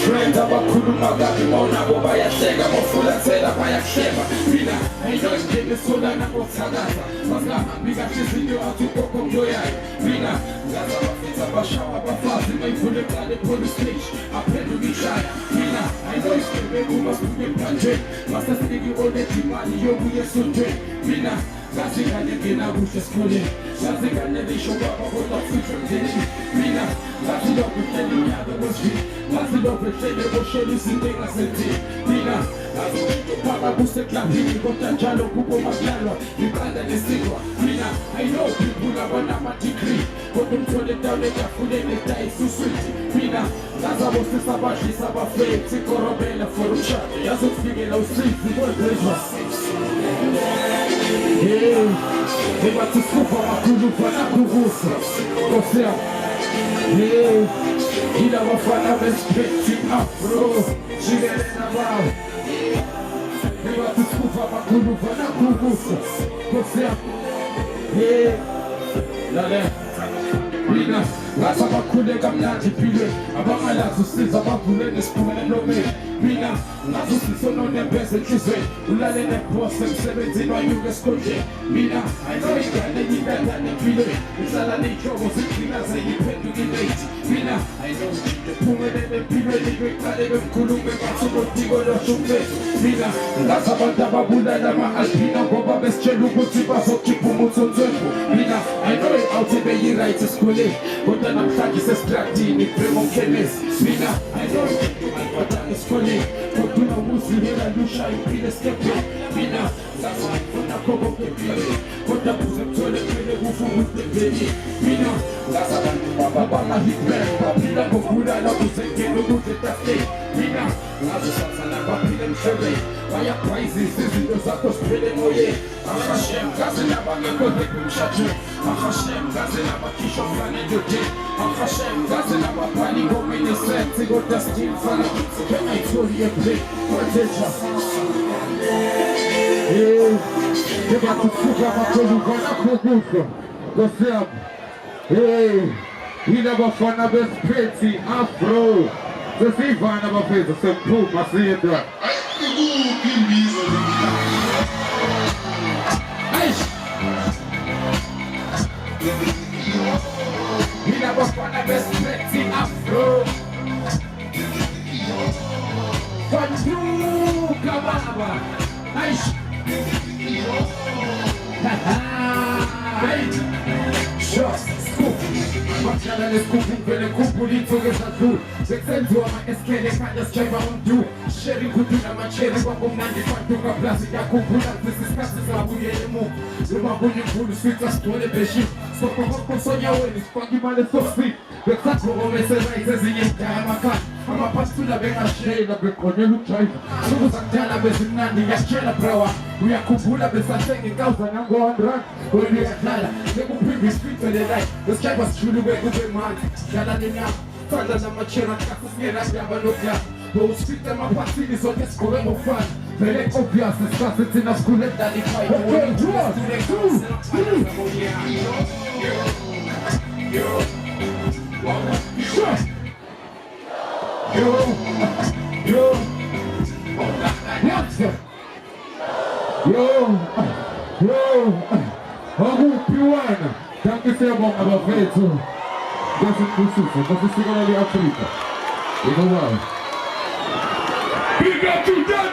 friends abakhuluma kabi mawunabo bayahleka bafulathela bayakuhleba mina ayinoyingene solana ngokuthakaza masingahambi kahle izinto athi ugogo kuyoyayo mina ngaza abafisa abashawa abafazi mayivule eqale police stage aphenduka ishaya mina ayinoyisigebengu masibuke emthanjeni masesinike i-oledi imali yokuya esontweni mina ngazi ingane ngena kuhle esikoleni ngazi ingane lisho kwaba kodwa futhi mndenini mina ngazi lokho ehlele inyaka kwesivini ngazi lokho ehlele boshela izinto engasenzini mina ngazi umuntu phaka kuseklabini kodwa njalo kubo makulalwa iqanda nesikwa mina I know people abanama-degree kodwa umthole endaweni etafuleni edayisa uswiti mina ngazi abosisa abadlisa abafethi ikorobela for umshado yazi ukufikela usizi kodwa bathi sikufa kakhulu ufana kuvusa kosea yila bafana besipethi afro jikelena bawo bathi sikufa kakhulu ufana kuvusa kosea lalela mina ngathi abakhule kamnandi empilweni abangalazi usiza abavule nesiphumelelomeni mina ngathi usisononembeze enhlizweni ulale nebhose emsebenzini wanyuka esikhondleni mina ayinoyingane yintandane empilweni ihlala ney'hlobo zigcinaze yiphenduka ilate mina ayinojinto ephumelele empilweni kweqale bemkhulume bathi unodiko lohlumbezo mina ngathi abantu ababulala ama-albino ngoba besitshela ukuthi bazokhipha umuthonzwembu mina ayinoyi-out beyi-right esikoleni kodwa namhlanje sesitradini premomkhemesi mina ayinoyinto ayibhadala esikoleni kodwa unawuzihela lushayo impilo esitebheni mina ngazifuna khonke empilweni kodwa kuze kuthole kumele kufuke usitebheni mina ngazi abantu babama-hitman baphila ngokubulala kuze ngene ukuze etafuleni mina ngazi usathana baphila emhlabeni bayaphrayizisa izinto zakho ziphele emoyeni ahashem ngazi nabangekho bekumshadweni ahashem ngazi nabakhishwa mfana endodeni ahashem ngazi nabaphali ngomeni esensi kodwa still fana bengayitholi eplay kwenzenja ngebathi kusuka abakhulu vanakho kuso nkosiyam yila bafana besipethi afro sesiyivana bafethu semphuma siyenda yila bafana besipethi afro kwanduka baba Makala neskupu vele kumpulitho ngezadlula sekusenziwa ama-eskele khanda sijayva umdu sheri kuduna macheri kwangomnandi fantuka plazi yakhumbula zesisikhathi zabuyele emuva nomabunye imvulu switha sigcwele beshini sokohoko sonyaweni sifake imali esofisi bekusagqokomeserayise ezinye mdaya amakhanda amapasitula bengashela beqonela ukudrayiva suku zakudala bezimnandi ngiyakutshela brawa uyakhumbula besathenga inkawuza nango-100 oyuyadlala sekuphinde isifithelelayo besijayva sijuluke kube manje dlala nenyama fanda namachera kasi singenandaba nokulala bowusifite emaphathini sonke sigqoke ngokufana vele obvious isikhathi thina sikhule edlala akuphi wena danke siyabonga bafethu ngesikhususo ngosisiko leli-Afrika inobayo